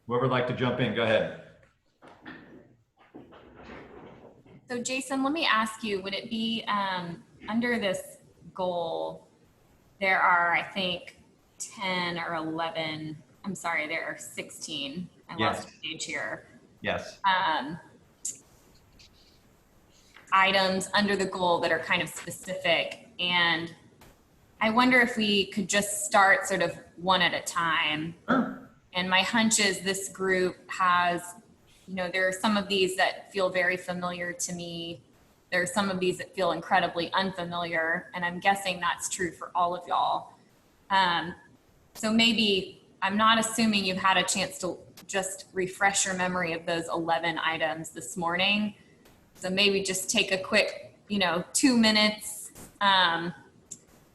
Whoever would like to jump in, go ahead. So Jason, let me ask you, would it be under this goal, there are, I think, 10 or 11, I'm sorry, there are 16. I Yes. lost the page here. Yes. Items under the goal that are kind of specific. And I wonder if we could just start sort of one at a time. Sure. And my hunch is this group has, there are some of these that feel very familiar to me. There are some of these that feel incredibly unfamiliar. And I'm guessing that's true for all of y'all. So maybe, I'm not assuming you've had a chance to just refresh your memory of those 11 items this morning. So maybe just take a quick, 2 minutes,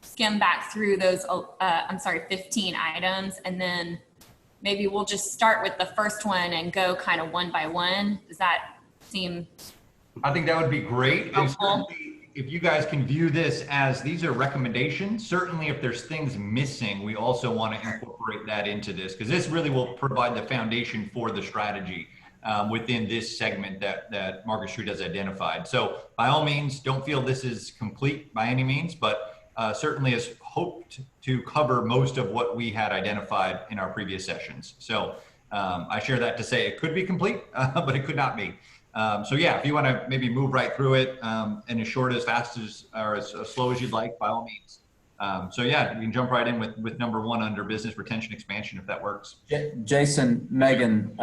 skim back through those, 15 items. And then maybe we'll just start with the first one and go kind of one by one. Does that seem? I think that would be great. And certainly, if you guys can view this as these are recommendations, certainly if there's things missing, we also want to incorporate that into this, because this really will provide the foundation for the strategy within this segment that Market Street has identified. So by all means, don't feel this is complete by any means, but certainly has hoped to cover most of what we had identified in our previous sessions. So I share that to say it could be complete, but it could not be. So yeah, if you want to maybe move right through it and as short, as fast as, or as slow as you'd like, by all means. So yeah, you can jump right in with number one under business retention expansion, if that works. Jason, Megan,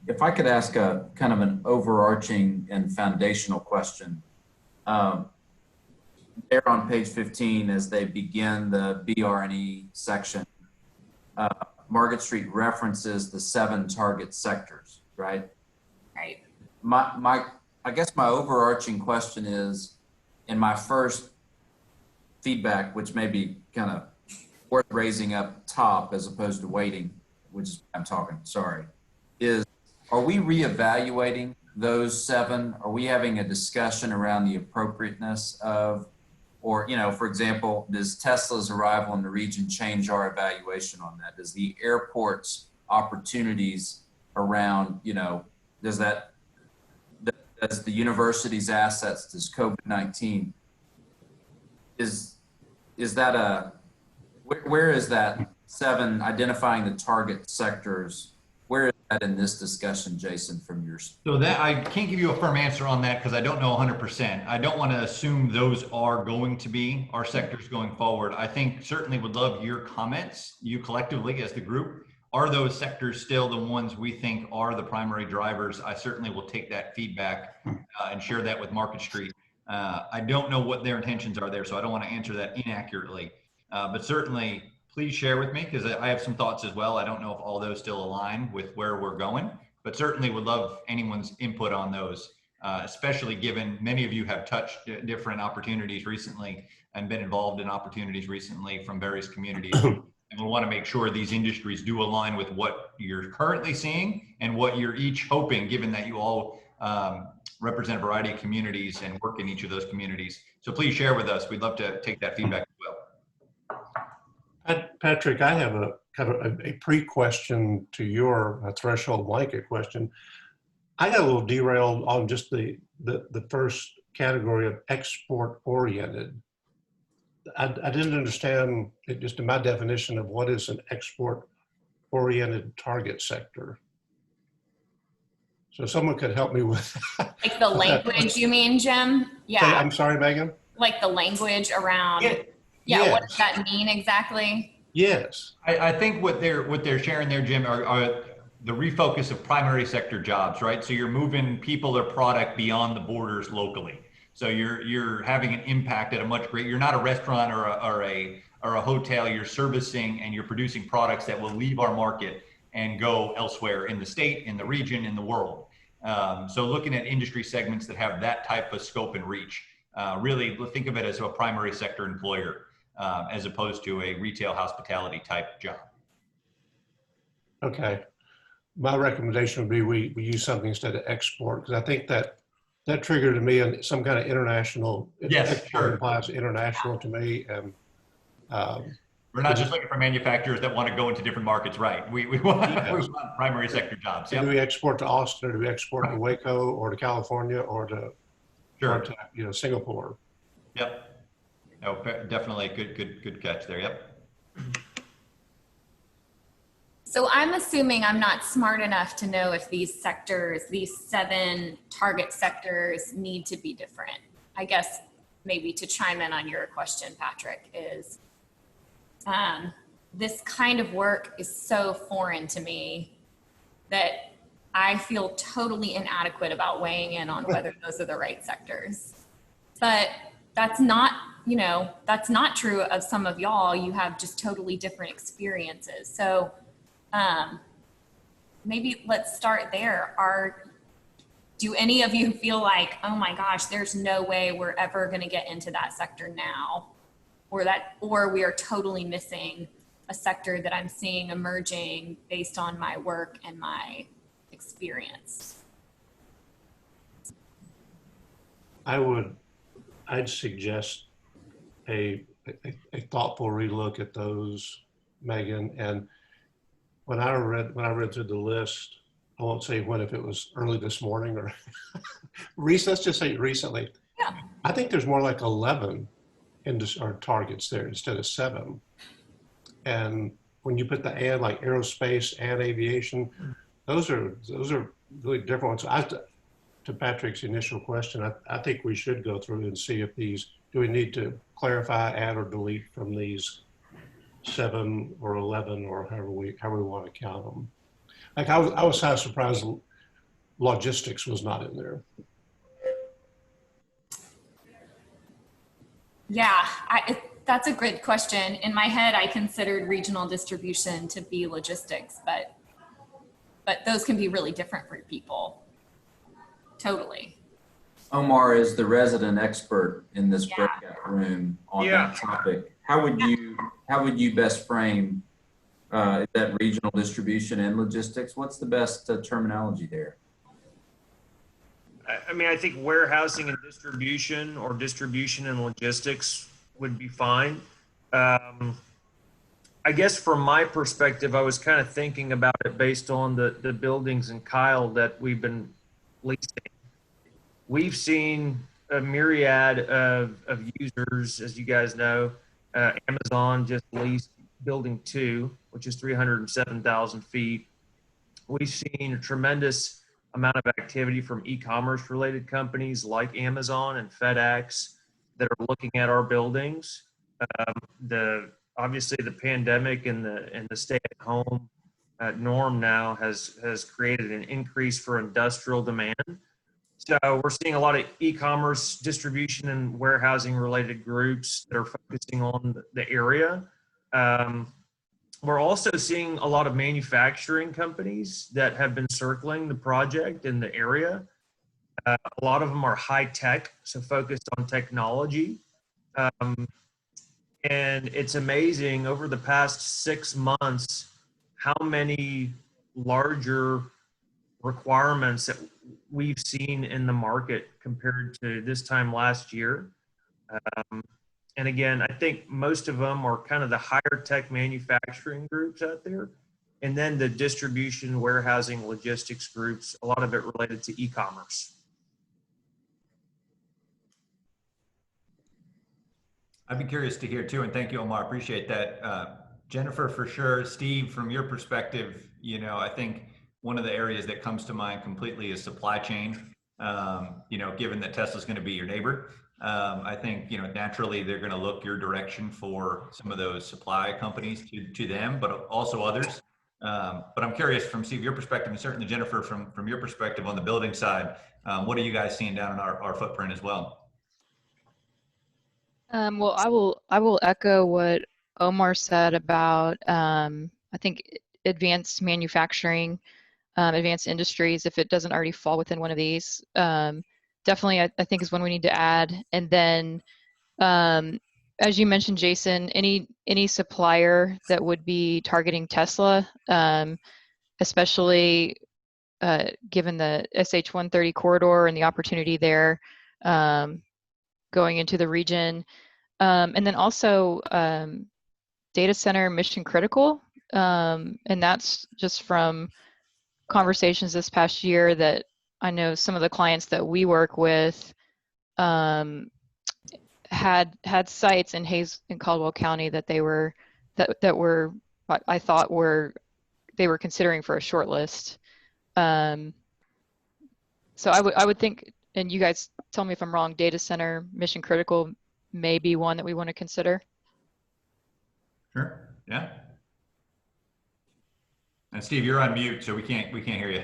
if I could ask a kind of an overarching and foundational question. There on page 15, as they begin the BR&E section, Market Street references the 7 target sectors, right? Right. I guess my overarching question is, in my first feedback, which may be kind of worth raising up top as opposed to waiting, which is I'm talking, sorry, is are we reevaluating those 7? Are we having a discussion around the appropriateness of, or, for example, does Tesla's arrival in the region change our evaluation on that? Does the airport's opportunities around, does the university's assets, does COVID-19, is that where is that 7 identifying the target sectors? Where is that in this discussion, Jason, from your? So that I can't give you a firm answer on that because I don't know 100%. I don't want to assume those are going to be our sectors going forward. I think certainly would love your comments, you collectively as the group. Are those sectors still the ones we think are the primary drivers? I certainly will take that feedback and share that with Market Street. I don't know what their intentions are there, so I don't want to answer that inaccurately. But certainly, please share with me because I have some thoughts as well. I don't know if all those still align with where we're going, but certainly would love anyone's input on those, especially given many of you have touched different opportunities recently and been involved in opportunities recently from various communities. And we want to make sure these industries do align with what you're currently seeing and what you're each hoping, given that you all represent a variety of communities and work in each of those communities. So please share with us. We'd love to take that feedback as well. Patrick, I have a kind of a pre-question to your threshold blanket question. I got a little derailed on just the first category of export oriented. I didn't understand it just in my definition of what is an export oriented target sector. So someone could help me with like the language you mean, Jim? Yeah. I'm sorry, Megan? Like the language around, yeah, yes. What does that mean exactly? Yes. I think what they're sharing there, Jim, are the refocus of primary sector jobs, right? So you're moving people or product beyond the borders locally. So you're having an impact at a much greater, you're not a restaurant or a hotel, you're servicing and you're producing products that will leave our market and go elsewhere in the state, in the region, in the world. So looking at industry segments that have that type of scope and reach, really think of it as a primary sector employer as opposed to a retail hospitality type job. Okay. My recommendation would be we use something instead of export, because I think that triggered to me some kind of international. Yes, sure. Implies international to me, and We're not just looking for manufacturers that want to go into different markets, right? We want, we want primary sector jobs. Do Yep. we export to Austin, or do we export to Waco, or to California, or Sure. to Singapore? Yep. Oh, definitely good catch there. Yep. So I'm assuming I'm not smart enough to know if these sectors, these 7 target sectors, need to be different. I guess maybe to chime in on your question, Patrick, is this kind of work is so foreign to me that I feel totally inadequate about weighing in on whether those are the right sectors. But that's not, that's not true of some of y'all. You have just totally different experiences. So maybe let's start there. Do any of you feel like, oh my gosh, there's no way we're ever going to get into that sector now, or we are totally missing a sector that I'm seeing emerging based on my work and my experience? I'd suggest a thoughtful relook at those, Megan. And when I read through the list, I won't say when, if it was early this morning or recent, let's just say recently. Yeah. I think there's more like 11 or targets there instead of 7. And when you put the and, like aerospace and aviation, those are really different ones. To Patrick's initial question, I think we should go through and see if do we need to clarify, add, or delete from these 7 or 11, or however we want to count them. Like I was kind of surprised logistics was not in there. Yeah, that's a good question. In my head, I considered regional distribution to be logistics, but those can be really different for people. Totally. Omar is the resident expert in this Yeah. breakout room on that topic. How would you best frame that regional distribution and logistics? What's the best terminology there? I mean, I think warehousing and distribution, or distribution and logistics, would be fine. I guess from my perspective, I was kind of thinking about it based on the buildings in Kyle that we've been leasing. We've seen a myriad of users, as you guys know. Amazon just leased building 2, which is 307,000 feet. We've seen a tremendous amount of activity from e-commerce related companies like Amazon and FedEx that are looking at our buildings. Obviously the pandemic and the stay at home norm now has created an increase for industrial demand. So we're seeing a lot of e-commerce, distribution, and warehousing related groups that are focusing on the area. We're also seeing a lot of manufacturing companies that have been circling the project in the area. A lot of them are high tech, so focused on technology. And it's amazing over the past 6 months how many larger requirements that we've seen in the market compared to this time last year. And again, I think most of them are kind of the higher tech manufacturing groups out there. And then the distribution, warehousing, logistics groups, a lot of it related to e-commerce. I'd be curious to hear too, and thank you, Omar. Appreciate that. Jennifer, for sure. Steve, from your perspective, I think one of the areas that comes to mind completely is supply chain. Given that Tesla's going to be your neighbor, I think, naturally they're going to look your direction for some of those supply companies to them, but also others. But I'm curious from Steve, your perspective, and certainly Jennifer, from your perspective on the building side, what are you guys seeing down in our footprint as well? Well, I will echo what Omar said about I think advanced manufacturing, advanced industries, if it doesn't already fall within one of these. Definitely, I think is one we need to add. And then, as you mentioned, Jason, any supplier that would be targeting Tesla, especially given the SH-130 corridor and the opportunity there going into the region. And then also data center mission critical. And that's just from conversations this past year that I know some of the clients that we work with had sites in Caldwell County that they were that were I thought they were considering for a short list. So I would think, and you guys tell me if I'm wrong, data center mission critical may be one that we want to consider. Sure. Yeah. And Steve, you're on mute, so we can't hear you.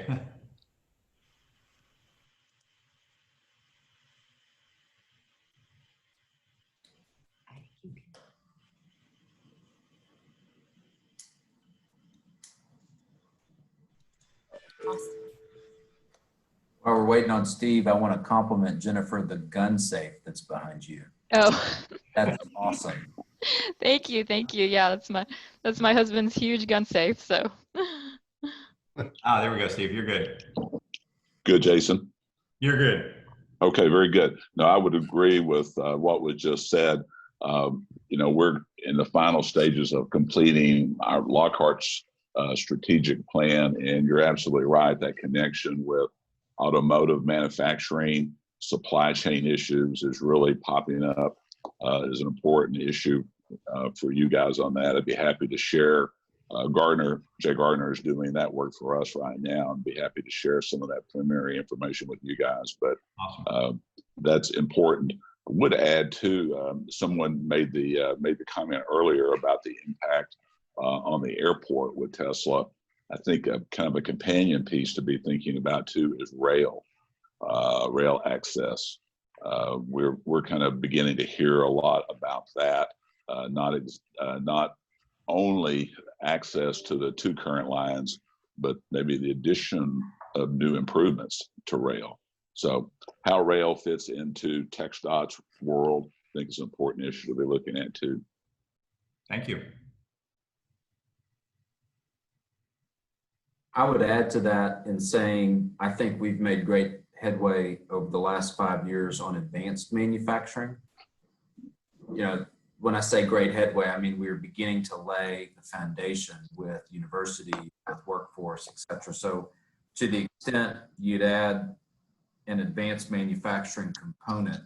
While we're waiting on Steve, I want to compliment Jennifer the gun safe that's behind you. Oh, That's awesome. thank you. Yeah, that's my husband's huge gun safe. So. There we go, Steve. You're good. Good, Jason. You're good. Okay, very good. No, I would agree with what was just said. We're in the final stages of completing our Lockhart's strategic plan, and you're absolutely right. That connection with automotive manufacturing, supply chain issues is really popping up as an important issue for you guys on that. I'd be happy to share. Jay Gardner is doing that work for us right now, and be happy to share some of that preliminary information with you guys. But Awesome. That's important. I would add too, someone made the comment earlier about the impact on the airport with Tesla. I think kind of a companion piece to be thinking about too is rail access. We're kind of beginning to hear a lot about that. Not only access to the two current lines, but maybe the addition of new improvements to rail. So how rail fits into TxDOT's world, I think is an important issue to be looking at too. Thank you. I would add to that in saying, I think we've made great headway over the last 5 years on advanced manufacturing. When I say great headway, I mean, we're beginning to lay the foundation with university, with workforce, et cetera. So to the extent you'd add an advanced manufacturing component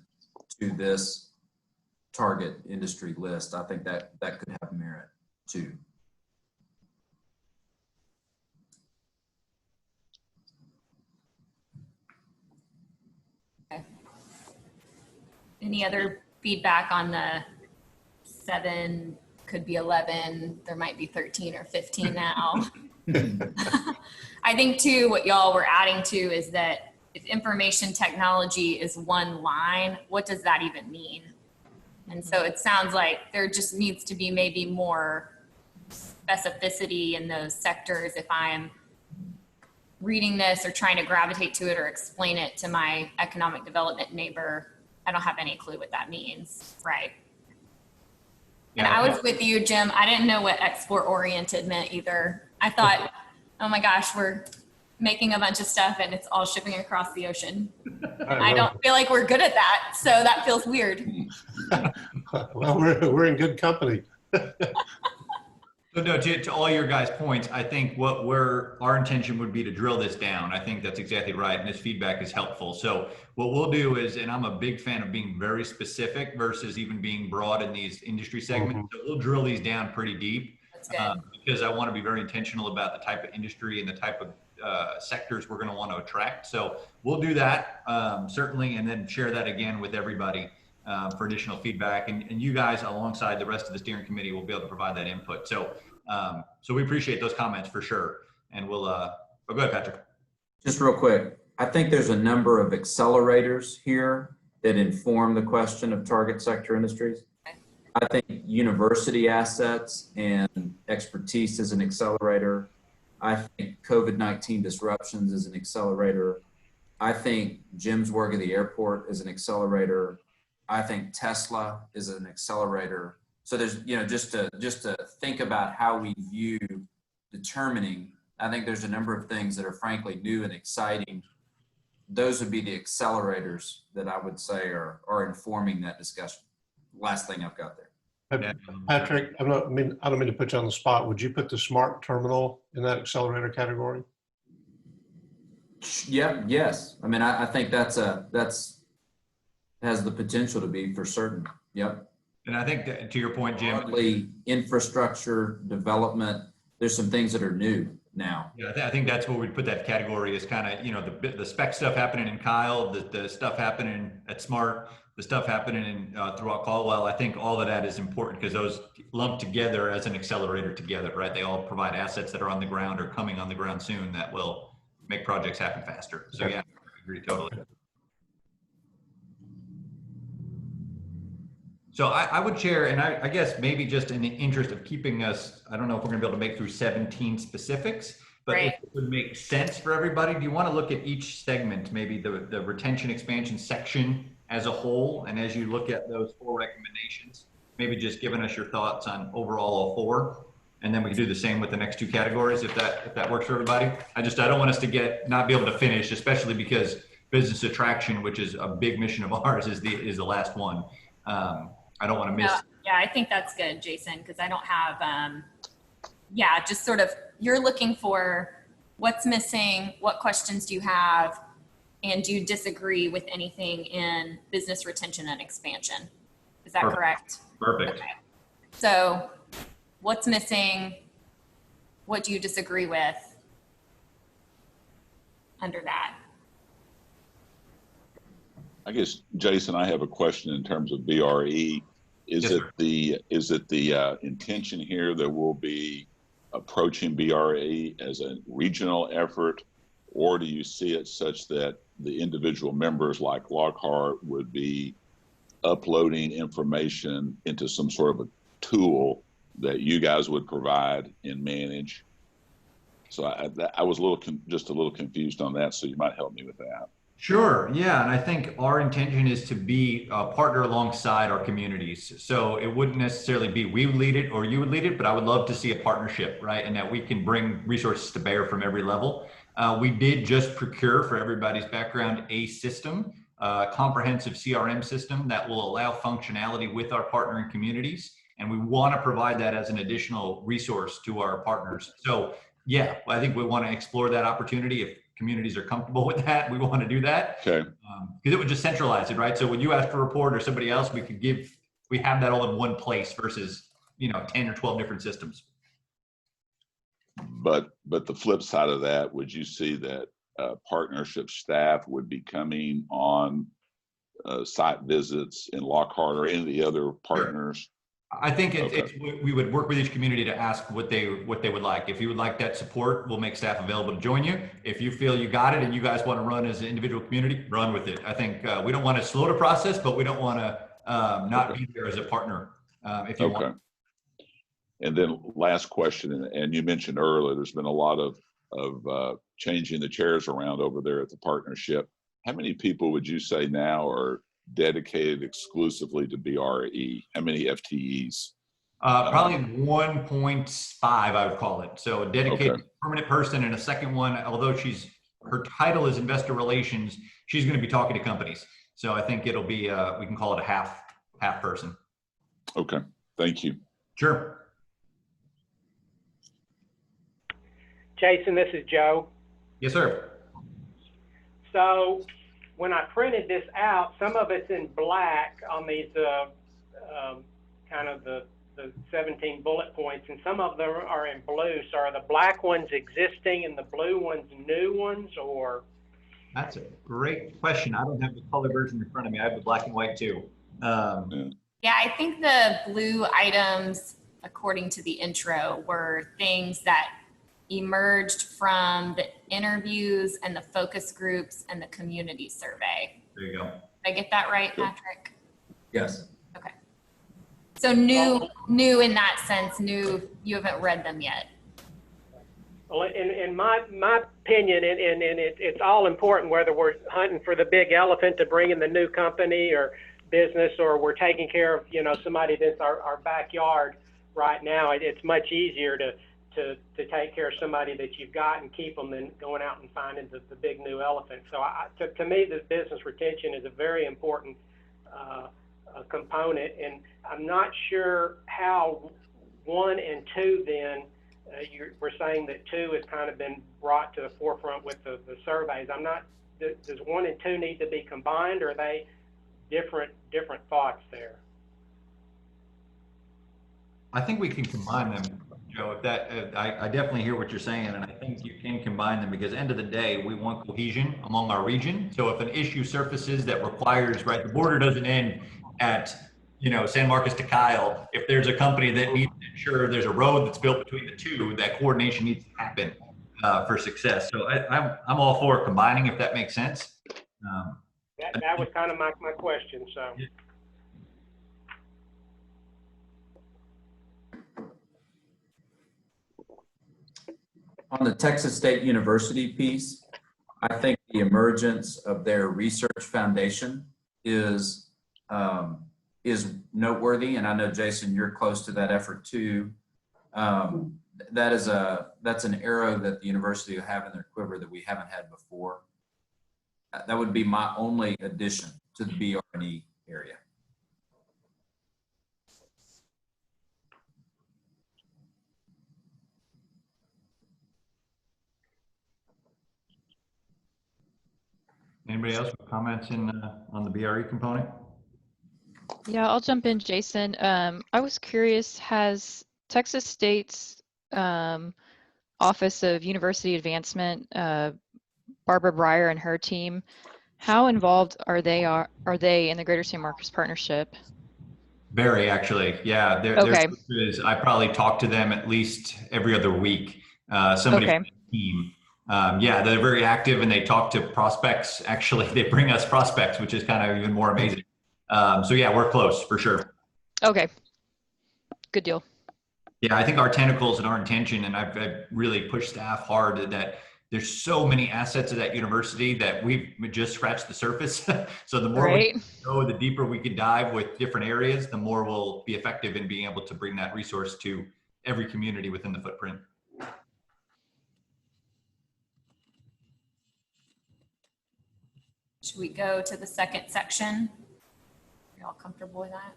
to this target industry list, I think that could have merit too. Any other feedback on the 7, could be 11, there might be 13 or 15 now. I think too, what y'all were adding to is that if information technology is one line, what does that even mean? And so it sounds like there just needs to be maybe more specificity in those sectors. If I'm reading this or trying to gravitate to it or explain it to my economic development neighbor, I don't have any clue what that means, right? And I was with you, Jim. I didn't know what export oriented meant either. I thought, oh my gosh, we're making a bunch of stuff and it's all shipping across the ocean. I don't feel like we're good at that. So that feels weird. Well, we're in good company. So no, to all your guys' points, I think our intention would be to drill this down. I think that's exactly right. And this feedback is helpful. So what we'll do is, and I'm a big fan of being very specific versus even being broad in these industry segments. So we'll drill these down pretty deep. That's good. Because I want to be very intentional about the type of industry and the type of sectors we're going to want to attract. So we'll do that certainly, and then share that again with everybody for additional feedback. And you guys, alongside the rest of the steering committee, will be able to provide that input. So we appreciate those comments for sure. And we'll go ahead, Patrick. Just real quick, I think there's a number of accelerators here that inform the question of target sector industries. I think university assets and expertise is an accelerator. I think COVID-19 disruptions is an accelerator. I think Jim's work at the airport is an accelerator. I think Tesla is an accelerator. So there's, just to think about how we view determining, I think there's a number of things that are frankly new and exciting. Those would be the accelerators that I would say are informing that discussion. Last thing I've got there. Patrick, I don't mean to put you on the spot. Would you put the smart terminal in that accelerator category? Yeah, yes. I mean, I think that's has the potential to be for certain. Yep. And I think that, to your point, Jim, Broadly, infrastructure development, there's some things that are new now. yeah, I think that's where we'd put that category is kind of, you know, the spec stuff happening in Kyle, the stuff happening at Smart, the stuff happening in, throughout Caldwell. I think all of that is important because those lump together as an accelerator together, right? They all provide assets that are on the ground or coming on the ground soon that will make projects happen faster. So yeah, I agree totally. So I would share, and I guess maybe just in the interest of keeping us, I don't know if we're gonna be able to make through 17 specifics, but if Right. it would make sense for everybody, do you want to look at each segment, maybe the retention expansion section as a whole? And as you look at those 4 recommendations, maybe just giving us your thoughts on overall all 4, and then we can do the same with the next 2 categories if that works for everybody. I don't want us to not be able to finish, especially because business attraction, which is a big mission of ours, is the last one. I don't want to miss. Yeah, I think that's good, Jason, because I don't have, just sort of, you're looking for what's missing, what questions do you have, and do you disagree with anything in business retention and expansion? Is that correct? Perfect. Okay. So what's missing? What do you disagree with under that? I guess, Jason, I have a question in terms of BRE. Is Yes, it the intention here that we'll be approaching BRE as a regional effort, or do you see it such that the individual members like Lockhart would be uploading information into some sort of a tool that you guys would provide and manage? So I was just a little confused on that, so you might help me with that. Sure. Yeah. And I think our intention is to be a partner alongside our communities. So it wouldn't necessarily be we would lead it or you would lead it, but I would love to see a partnership, right? And that we can bring resources to bear from every level. We did just procure, for everybody's background, a system, a comprehensive CRM system that will allow functionality with our partnering communities. And we want to provide that as an additional resource to our partners. So yeah, I think we want to explore that opportunity. If communities are comfortable with that, we want to do that. Okay. Because it would just centralize it, right? So when you ask for a report or somebody else, we have that all in one place versus, 10 or 12 different systems. But the flip side of that, would you see that partnership staff would be coming on site visits in Lockhart or any of the other partners? I think Okay. we would work with each community to ask what they would like. If you would like that support, we'll make staff available to join you. If you feel you got it and you guys want to run as an individual community, run with it. I think we don't want to slow the process, but we don't want to not be there as a partner if you want. And then last question, and you mentioned earlier, there's been a lot of changing the chairs around over there at the partnership. How many people would you say now are dedicated exclusively to BRE? How many FTEs? Probably 1.5, I would call it. So a dedicated permanent person, and a second one, although her title is investor relations, she's going to be talking to companies. So I think it'll be we can call it a half person. Okay, thank you. Sure. Jason, this is Joe. Yes, sir. So when I printed this out, some of it's in black on these kind of the 17 bullet points, and some of them are in blue. So are the black ones existing and the blue ones new ones, or? That's a great question. I don't have the color version in front of me. I have the black and white too. Yeah, I think the blue items, according to the intro, were things that emerged from the interviews and the focus groups and the community survey. There you go. Did I get that right, Patrick? Yes. Okay. So new in that sense, new, you haven't read them yet. Well, in my opinion, and it's all important whether we're hunting for the big elephant to bring in the new company or business, or we're taking care of somebody that's our backyard right now. It's much easier to take care of somebody that you've got and keep them than going out and finding the big new elephant. So to me, this business retention is a very important a component, and I'm not sure how 1 and 2 then, we're saying that 2 has kind of been brought to the forefront with the surveys. I'm not, does 1 and 2 need to be combined, or are they different thoughts there? I think we can combine them, Joe. If that, I definitely hear what you're saying, and I think you can combine them because end of the day, we want cohesion among our region. So if an issue surfaces that requires, right, the border doesn't end at, San Marcos to Kyle. If there's a company that needs to ensure there's a road that's built between the two, that coordination needs to happen for success. So I'm all for combining, if that makes sense. That was kind of my question. So. On the Texas State University piece, I think the emergence of their research foundation is noteworthy, and I know, Jason, you're close to that effort too. That's an arrow that the university will have in their quiver that we haven't had before. That would be my only addition to the BR&E area. Anybody else with comments on the BRE component? Yeah, I'll jump in, Jason. I was curious, has Texas State's Office of University Advancement, Barbara Breyer and her team, how involved are they in the Greater San Marcos Partnership? Very, actually. Yeah. Okay. I probably talk to them at least every other week. Somebody Okay. from the team. Yeah, they're very active and they talk to prospects. Actually, they bring us prospects, which is kind of even more amazing. So yeah, we're close for sure. Okay. Good deal. Yeah, I think our tentacles and our intention, and I've really pushed staff hard that there's so many assets of that university that we've just scratched the surface. So the more we go, the deeper we can dive with different areas, the more we'll be effective in being able to bring that resource to every community within the footprint. Should we go to the second section? Are you all comfortable with that?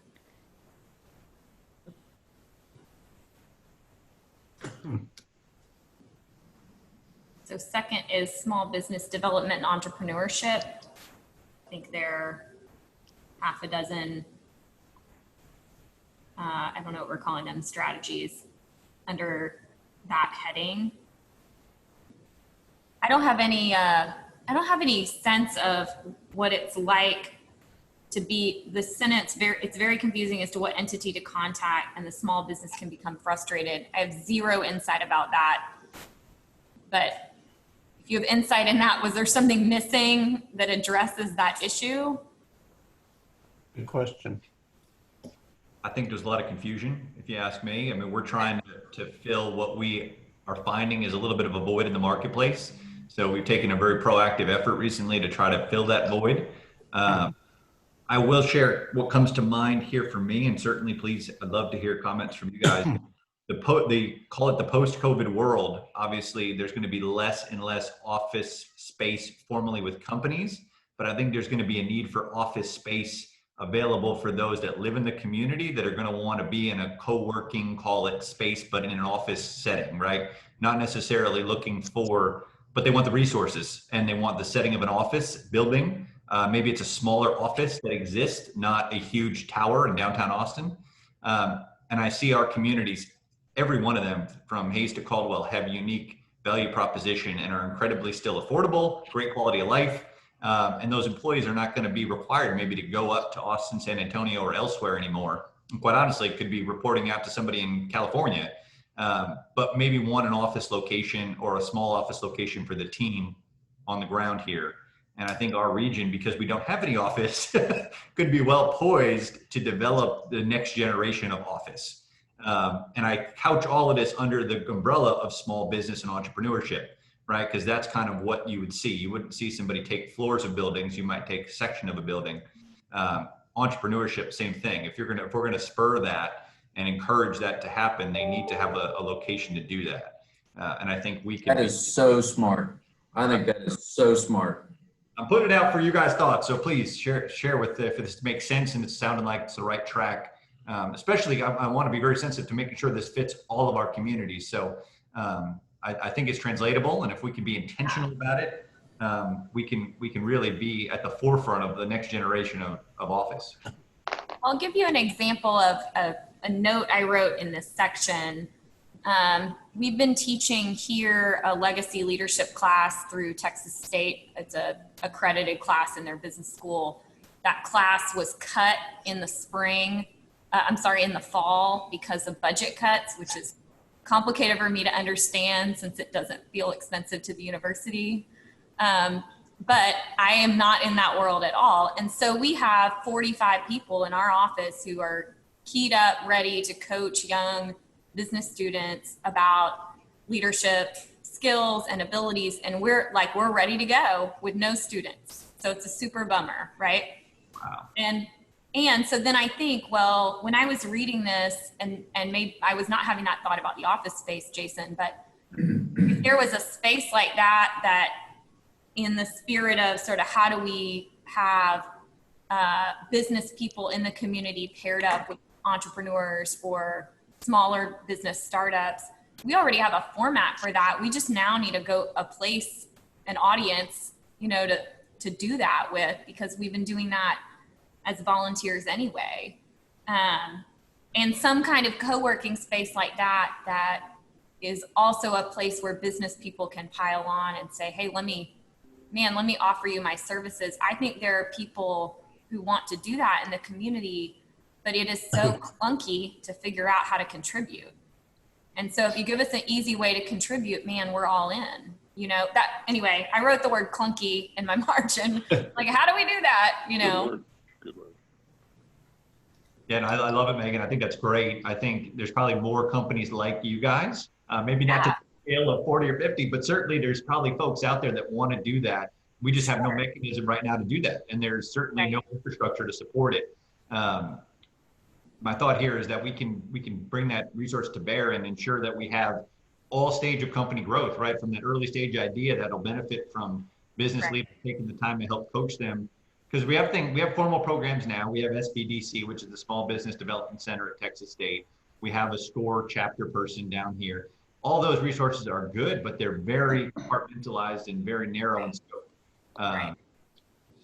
So second is small business development and entrepreneurship. I think there are half a dozen, I don't know what we're calling them, strategies under that heading. I don't have any sense of what it's like to be the sentence. It's very confusing as to what entity to contact, and the small business can become frustrated. I have zero insight about that, but if you have insight in that, was there something missing that addresses that issue? Good question. I think there's a lot of confusion, if you ask me. I mean, we're trying to fill what we are finding is a little bit of a void in the marketplace. So we've taken a very proactive effort recently to try to fill that void. I will share what comes to mind here for me, and certainly please, I'd love to hear comments from you guys. They call it the post-COVID world. Obviously, there's going to be less and less office space formally with companies, but I think there's going to be a need for office space available for those that live in the community that are going to want to be in a co-working, call it space, but in an office setting, right? Not necessarily looking for, but they want the resources and they want the setting of an office building. Maybe it's a smaller office that exists, not a huge tower in downtown Austin. And I see our communities, every one of them from Hayes to Caldwell, have unique value proposition and are incredibly still affordable, great quality of life. And those employees are not going to be required maybe to go up to Austin, San Antonio, or elsewhere anymore. And quite honestly, it could be reporting out to somebody in California, but maybe want an office location or a small office location for the team on the ground here. And I think our region, because we don't have any office, could be well poised to develop the next generation of office. And I couch all of this under the umbrella of small business and entrepreneurship, right? Because that's kind of what you would see. You wouldn't see somebody take floors of buildings. You might take a section of a building. Entrepreneurship, same thing. If we're gonna spur that and encourage that to happen, they need to have a location to do that. And I think we can. That is so smart. I think that is so smart. I'm putting it out for you guys' thoughts. So please share with if this makes sense and it's sounding like it's the right track. Especially, I want to be very sensitive to making sure this fits all of our communities. So I think it's translatable, and if we can be intentional about it, we can really be at the forefront of the next generation of office. I'll give you an example of a note I wrote in this section. We've been teaching here a legacy leadership class through Texas State. It's a accredited class in their business school. That class was cut in the spring, in the fall because of budget cuts, which is complicated for me to understand since it doesn't feel expensive to the university. But I am not in that world at all. And so we have 45 people in our office who are keyed up, ready to coach young business students about leadership skills and abilities. And we're ready to go with no students. So it's a super bummer, right? Wow. And so then I think, well, when I was reading this and maybe I was not having that thought about the office space, Jason, but if there was a space like that in the spirit of sort of how do we have business people in the community paired up with entrepreneurs or smaller business startups, we already have a format for that. We just now need to go an audience, to do that with, because we've been doing that as volunteers anyway. And some kind of co-working space like that is also a place where business people can pile on and say, hey, let me offer you my services. I think there are people who want to do that in the community, but it is so clunky to figure out how to contribute. And so if you give us an easy way to contribute, man, we're all in. Anyway, I wrote the word clunky in my margin. Like, how do we do that? Good word. Yeah, and I love it, Megan. I think that's great. I think there's probably more companies like you guys, maybe not to the scale of 40 or 50, but certainly there's probably folks out there that want to do that. We just have no mechanism right now to do that. And there's certainly no infrastructure to support it. My thought here is that we can bring that resource to bear and ensure that we have all stage of company growth, right? From that early stage idea that'll benefit from business leaders taking the time to help coach them. Because we have formal programs now. We have SBDC, which is the Small Business Development Center at Texas State. We have a SCORE chapter person down here. All those resources are good, but they're very compartmentalized and very narrow in scope.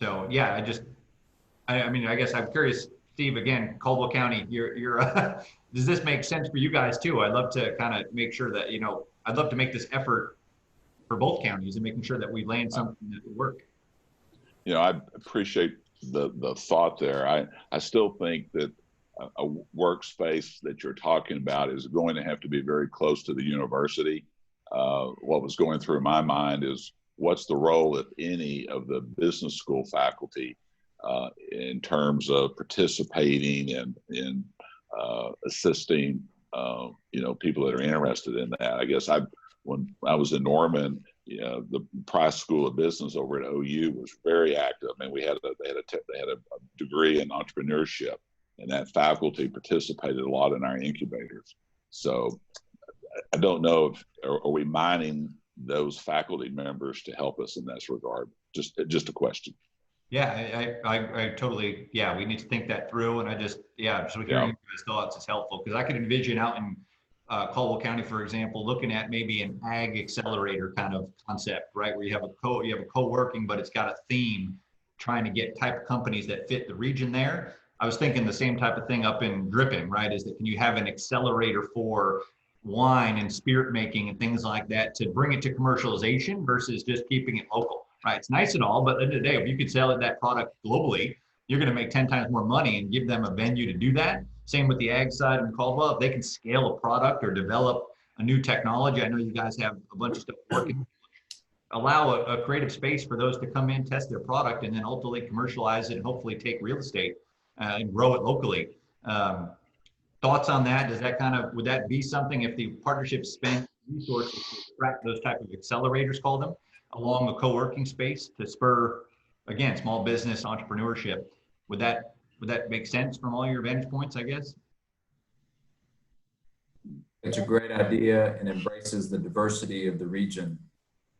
So yeah, I guess I'm curious, Steve, again, Caldwell County, you're does this make sense for you guys too? I'd love to kind of make sure that, I'd love to make this effort for both counties and making sure that we land something that will work. I appreciate the thought there. I still think that a workspace that you're talking about is going to have to be very close to the university. What was going through my mind is what's the role, if any, of the business school faculty in terms of participating and in assisting, people that are interested in that. I guess when I was in Norman, the Price School of Business over at OU was very active. I mean, they had a degree in entrepreneurship, and that faculty participated a lot in our incubators. So I don't know if are we mining those faculty members to help us in this regard? Just a question. Yeah, I totally, we need to think that through. And so hearing his thoughts is helpful, because I could envision out in Caldwell County, for example, looking at maybe an ag accelerator kind of concept, right? Where you have a co-working, but it's got a theme, trying to get type of companies that fit the region there. I was thinking the same type of thing up in Dripping, right? Is that can you have an accelerator for wine and spirit making and things like that to bring it to commercialization versus just keeping it local, right? It's nice and all, but at the end of the day, if you could sell that product globally, you're going to make 10 times more money and give them a venue to do that. Same with the ag side in Caldwell. If they can scale a product or develop a new technology, I know you guys have a bunch of stuff working. Allow a creative space for those to come in, test their product, and then ultimately commercialize it and hopefully take real estate and grow it locally. Thoughts on that? Would that be something if the partnership spent resources to attract those type of accelerators, call them, along a co-working space to spur, again, small business entrepreneurship? Would that make sense from all your vantage points, I guess? It's a great idea and embraces the diversity of the region.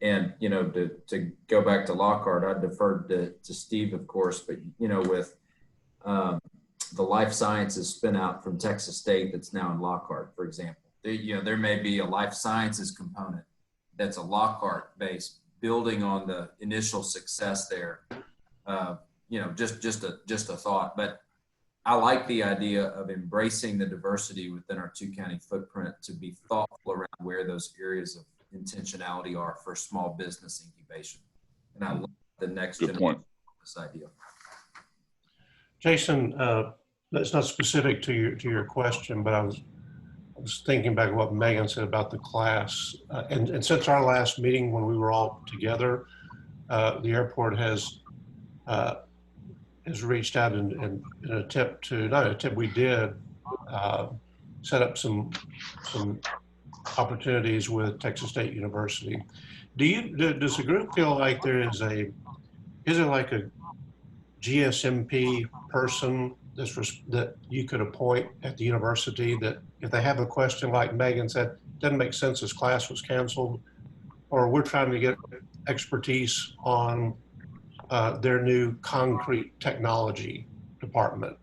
And, you know, to go back to Lockhart, I deferred to Steve, of course, but, you know, with the life sciences spin out from Texas State that's now in Lockhart, for example, there may be a life sciences component that's a Lockhart based, building on the initial success there. You know, just a thought, but I like the idea of embracing the diversity within our 2-county footprint, to be thoughtful around where those areas of intentionality are for small business incubation. And I love the next Good point. this idea. Jason, that's not specific to your question, but I was thinking back what Megan said about the class. And since our last meeting when we were all together, the airport has reached out in an attempt to, not an attempt, we did set up some opportunities with Texas State University. Does the group feel like is it like a GSMP person that you could appoint at the university, that if they have a question, like Megan said, doesn't make sense, this class was canceled, or we're trying to get expertise on their new concrete technology department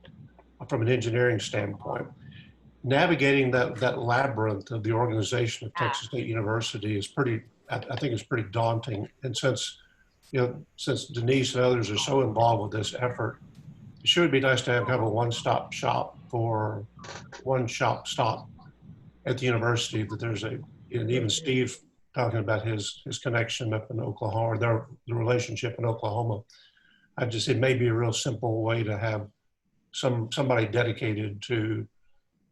from an engineering standpoint? Navigating that labyrinth of the organization of Texas State University is I think it's pretty daunting. And since Denise and others are so involved with this effort, it sure would be nice to have kind of a one-stop shop at the university, that there's and even Steve talking about his connection up in Oklahoma, or the relationship in Oklahoma. It may be a real simple way to have somebody dedicated to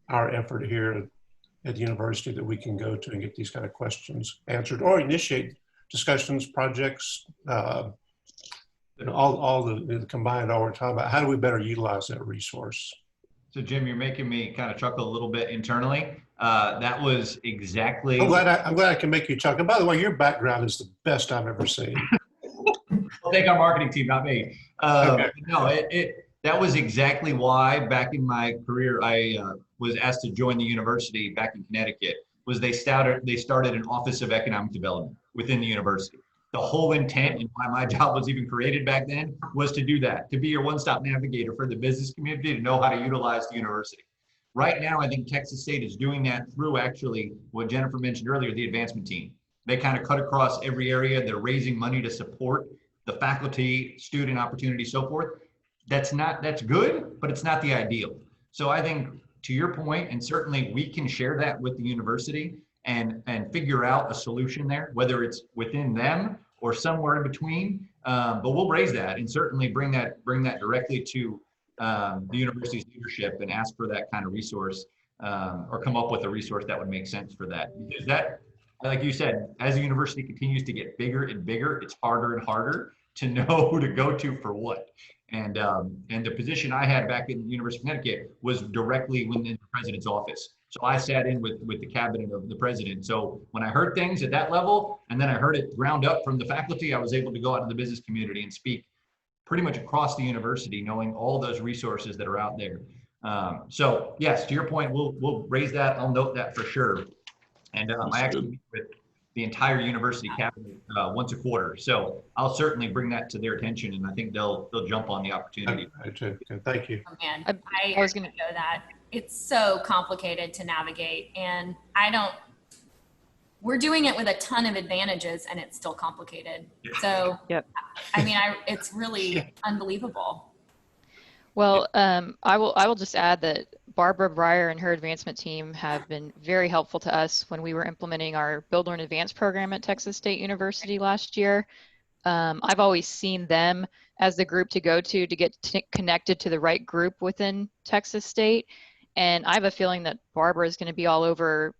our effort here at the university that we can go to and get these kind of questions answered, or initiate discussions, projects, all the combined all we're talking about. How do we better utilize that resource? So Jim, you're making me kind of chuckle a little bit internally. That was exactly. I'm glad I can make you chuckle. And by the way, your background is the best I've ever seen. Well, thank our marketing team, not me. Okay. No, that was exactly why back in my career I was asked to join the university back in Connecticut. They started an Office of Economic Development within the university. The whole intent and why my job was even created back then was to do that, to be your one-stop navigator for the business community, to know how to utilize the university. Right now, I think Texas State is doing that through actually what Jennifer mentioned earlier, the advancement team. They kind of cut across every area. They're raising money to support the faculty, student opportunity, so forth. That's good, but it's not the ideal. So I think, to your point, and certainly we can share that with the university and figure out a solution there, whether it's within them or somewhere in between. But we'll raise that and certainly bring that directly to the university's leadership and ask for that kind of resource, or come up with a resource that would make sense for that. Because that, like you said, as the university continues to get bigger and bigger, it's harder and harder to know who to go to for what. And the position I had back in the University of Connecticut was directly within the president's office. So I sat in with the cabinet of the president. So when I heard things at that level, and then I heard it ground up from the faculty, I was able to go out to the business community and speak pretty much across the university, knowing all those resources that are out there. So yes, to your point, we'll raise that. I'll note that for sure. And I actually meet with the entire university cabinet once a quarter. So I'll certainly bring that to their attention, and I think they'll jump on the opportunity. Okay, thank you. Oh, man, I was gonna know that it's so complicated to navigate, and we're doing it with a ton of advantages, and it's still complicated. So, Yep. I mean, it's really unbelievable. Well, I will just add that Barbara Breyer and her advancement team have been very helpful to us when we were implementing our Build, Learn, Advance program at Texas State University last year. I've always seen them as the group to go to get connected to the right group within Texas State. And I have a feeling that Barbara is going to be all over,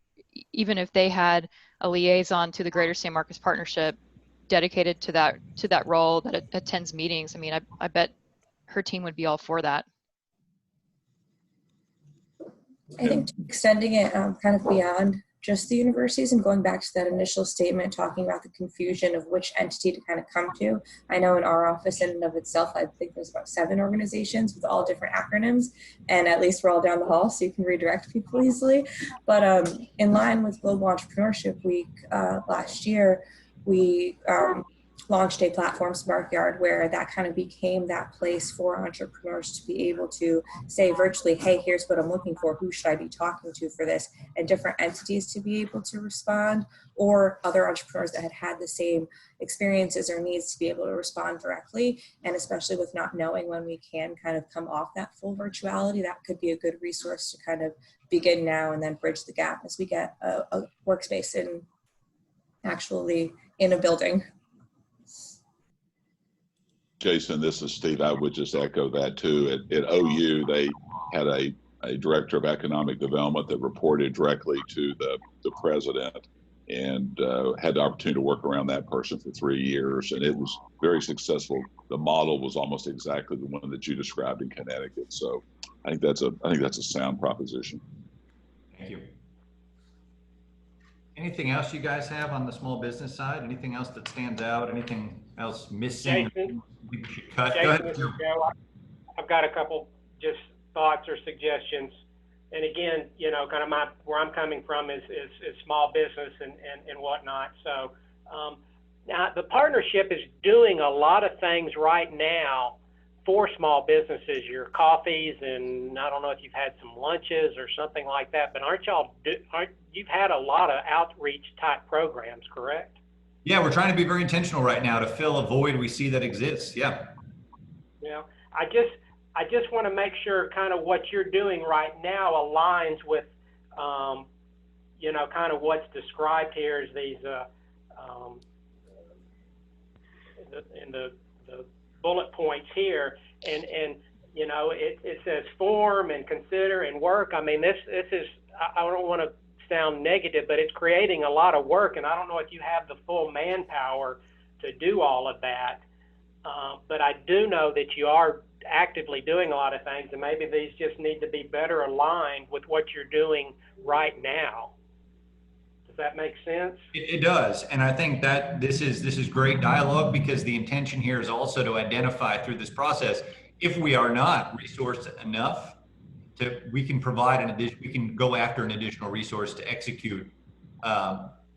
even if they had a liaison to the Greater San Marcos Partnership dedicated to that role that attends meetings. I mean, I bet her team would be all for that. I think extending it kind of beyond just the universities and going back to that initial statement, talking about the confusion of which entity to kind of come to. I know in our office in and of itself, I think there's about 7 organizations with all different acronyms, and at least we're all down the hall so you can redirect people easily. But in line with Global Entrepreneurship Week last year, we launched a platform, SparkYard, where that kind of became that place for entrepreneurs to be able to say virtually, hey, here's what I'm looking for. Who should I be talking to for this? And different entities to be able to respond, or other entrepreneurs that had the same experiences or needs to be able to respond directly. And especially with not knowing when we can kind of come off that full virtuality, that could be a good resource to kind of begin now and then bridge the gap as we get a workspace in actually in a building. Jason, this is Steve. I would just echo that too. At OU, they had a director of economic development that reported directly to the president, and had the opportunity to work around that person for 3 years, and it was very successful. The model was almost exactly the one that you described in Connecticut. So I think that's a sound proposition. Thank you. Anything else you guys have on the small business side? Anything else that stands out? Anything else missing? Jason? We should cut? Go Jason, ahead. this is Joe. I've got a couple just thoughts or suggestions. And again, kind of where I'm coming from is small business and whatnot. So now the partnership is doing a lot of things right now for small businesses, your coffees, and I don't know if you've had some lunches or something like that, but you've had a lot of outreach type programs, correct? Yeah, we're trying to be very intentional right now to fill a void we see that exists. Yeah. Yeah. I just want to make sure kind of what you're doing right now aligns with, kind of what's described here as these, in the bullet points here. And it says form and consider and work. I mean, this is, I don't want to sound negative, but it's creating a lot of work, and I don't know if you have the full manpower to do all of that. But I do know that you are actively doing a lot of things, and maybe these just need to be better aligned with what you're doing right now. Does that make sense? It does. And I think that this is great dialogue, because the intention here is also to identify through this process, if we are not resourced enough, we can provide we can go after an additional resource to execute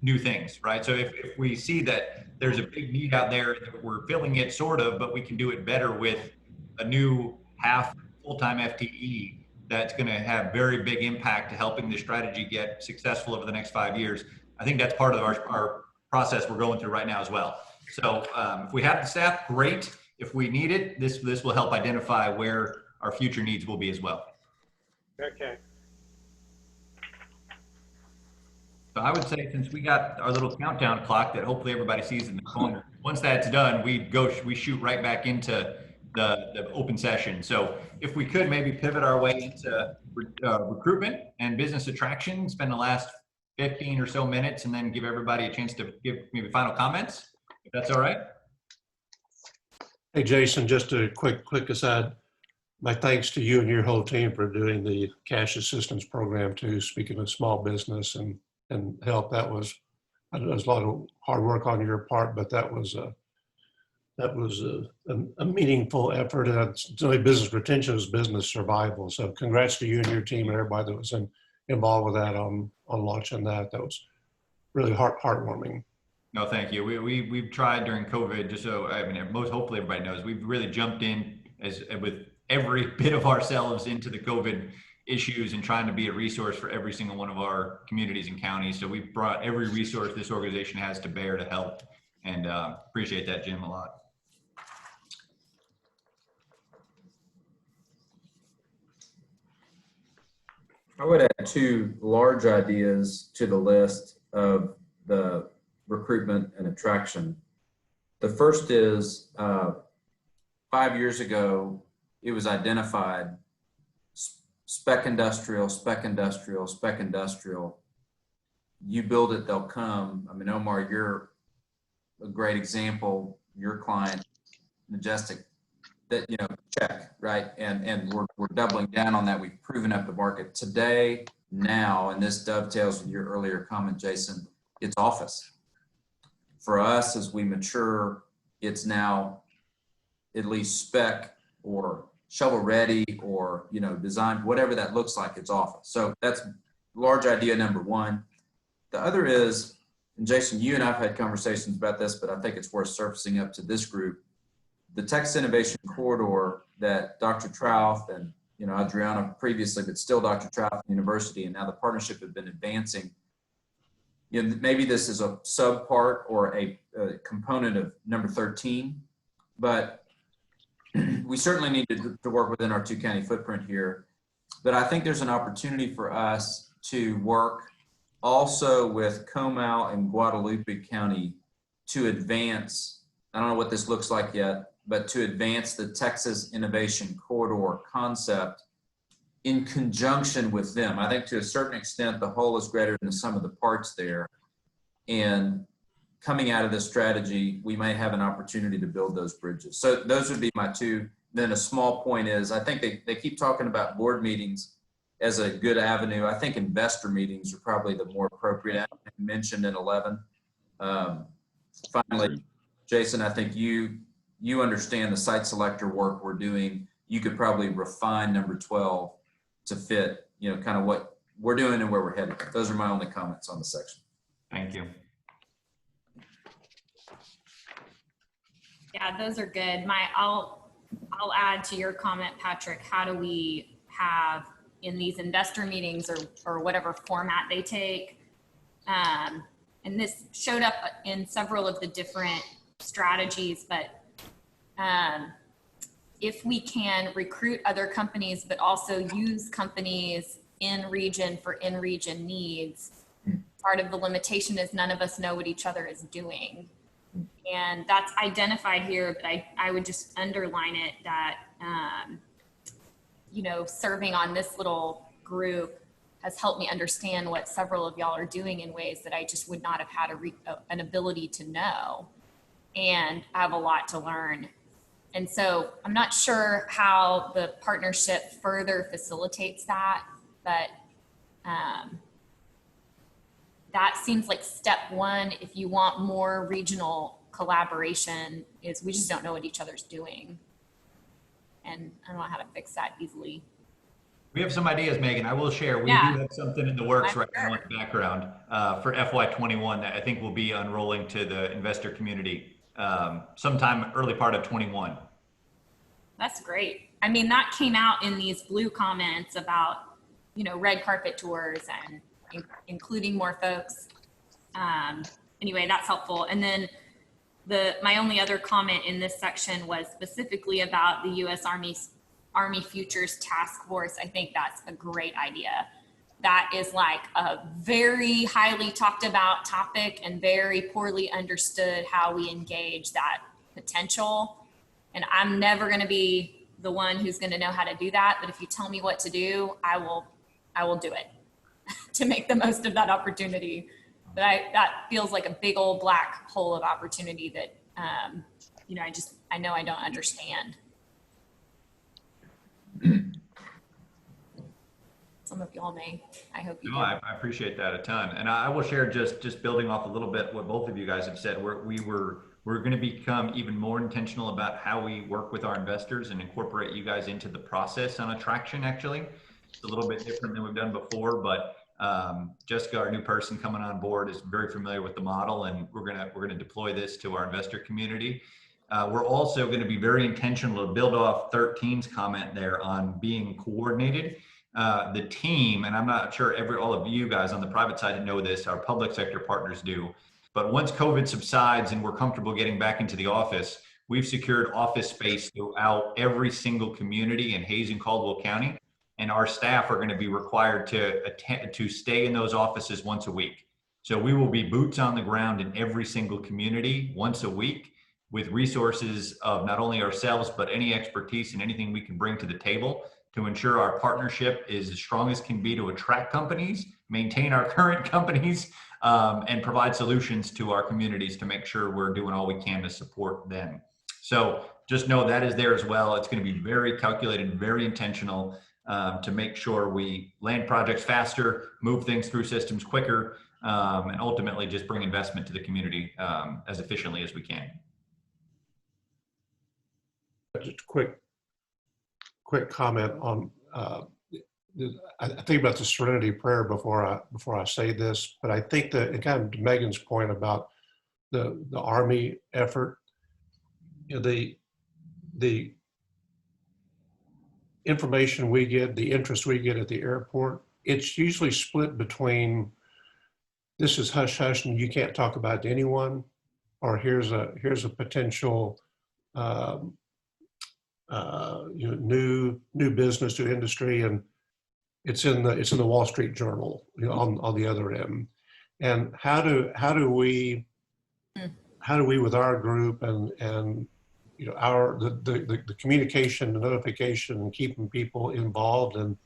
new things, right? So if we see that there's a big need out there, that we're filling it sort of, but we can do it better with a new half full-time FTE that's going to have very big impact to helping the strategy get successful over the next 5 years. I think that's part of our process we're going through right now as well. So if we have the staff, great. If we need it, this will help identify where our future needs will be as well. Okay. So I would say, since we got our little countdown clock that hopefully everybody sees in the corner, once that's done, we shoot right back into the open session. So if we could maybe pivot our way into recruitment and business attraction, spend the last 15 or so minutes, and then give everybody a chance to give maybe final comments, if that's all right. Hey, Jason, just a quick a my thanks to you and your whole team for doing the cash assistance program too. Speaking of small business and help, that was a lot of hard work on your part, but that was a meaningful effort. And it's only business retention is business survival. So congrats to you and your team and everybody that was involved with that on launching that. That was really heartwarming. No, thank you. We've tried during COVID, just so hopefully everybody knows, we've really jumped in with every bit of ourselves into the COVID issues and trying to be a resource for every single one of our communities and counties. So we've brought every resource this organization has to bear to help, and appreciate that, Jim, a lot. I would add 2 large ideas to the list of the recruitment and attraction. The first is 5 years ago, it was identified spec industrial, spec industrial, spec industrial. You build it, they'll come. I mean, Omar, you're a great example. Your client, Majestic, that, check, right? And we're doubling down on that. We've proven up the market today, now, and this dovetails with your earlier comment, Jason, it's office. For us, as we mature, it's now at least spec or shovel ready or, design, whatever that looks like, it's office. So that's large idea number 1. The other is and Jason, you and I've had conversations about this, but I think it's worth surfacing up to this group. The Texas Innovation Corridor that Dr. Trouth and, you know, Adriana previously, but still Dr. Trouth University, and now the partnership have been advancing. You know, maybe this is a subpart or a component of number 13, but we certainly need to work within our 2-county footprint here. But I think there's an opportunity for us to work also with Comal and Guadalupe County to advance, I don't know what this looks like yet, but to advance the Texas Innovation Corridor concept in conjunction with them. I think to a certain extent, the whole is greater than the sum of the parts there. And coming out of this strategy, we may have an opportunity to build those bridges. So those would be my two. Then a small point is, I think they keep talking about board meetings as a good avenue. I think investor meetings are probably the more appropriate avenue mentioned in 11. Finally, Jason, I think you understand the site selector work we're doing. You could probably refine number 12 to fit, you know, kind of what we're doing and where we're headed. Those are my only comments on the section. Thank you. Yeah, those are good. I'll add to your comment, Patrick. How do we have in these investor meetings or whatever format they take? And this showed up in several of the different strategies, but if we can recruit other companies, but also use companies in region for in-region needs, part of the limitation is none of us know what each other is doing. And that's identified here, but I would just underline it that, you know, serving on this little group has helped me understand what several of y'all are doing in ways that I just would not have had an ability to know. And I have a lot to learn. And so I'm not sure how the partnership further facilitates that, but that seems like step one if you want more regional collaboration, is we just don't know what each other's doing. And I don't know how to fix that easily. We have some ideas, Megan. I will share. We do have something in the works right now in the background for FY21 that I think will be unrolling to the investor community sometime early part of 21. That's great. I mean, that came out in these blue comments about, you know, red carpet tours and including more folks. Anyway, that's helpful. And then my only other comment in this section was specifically about the U.S. Army Futures Task Force. I think that's a great idea. That is like a very highly talked about topic and very poorly understood how we engage that potential. And I'm never going to be the one who's going to know how to do that. But if you tell me what to do, I will do it to make the most of that opportunity. But that feels like a big old black hole of opportunity that, you know, I know I don't understand. Some of y'all may. I hope you do. I appreciate that a ton. And I will share just building off a little bit what both of you guys have said. We're going to become even more intentional about how we work with our investors and incorporate you guys into the process on attraction. Actually, it's a little bit different than we've done before, but Jessica, our new person coming on board, is very familiar with the model, and we're gonna deploy this to our investor community. We're also going to be very intentional to build off 13's comment there on being coordinated. The team, and I'm not sure all of you guys on the private side know this, our public sector partners do, but once COVID subsides and we're comfortable getting back into the office, we've secured office space throughout every single community in Hays and Caldwell County. And our staff are going to be required to stay in those offices once a week. So we will be boots on the ground in every single community once a week with resources of not only ourselves, but any expertise and anything we can bring to the table to ensure our partnership is as strong as can be to attract companies, maintain our current companies, and provide solutions to our communities to make sure we're doing all we can to support them. So just know that is there as well. It's going to be very calculated, very intentional, to make sure we land projects faster, move things through systems quicker, and ultimately just bring investment to the community as efficiently as we can. Just quick comment on I think about the Serenity Prayer before I say this, but I think that, and kind of to Megan's point about the Army effort, you know, the information we get, the interest we get at the airport, it's usually split between this is hush hush and you can't talk about it to anyone, or here's a potential you know, new business to industry, and it's in the Wall Street Journal, you know, on the other end. And how do we with our group and you know the communication, the notification, and keeping people involved and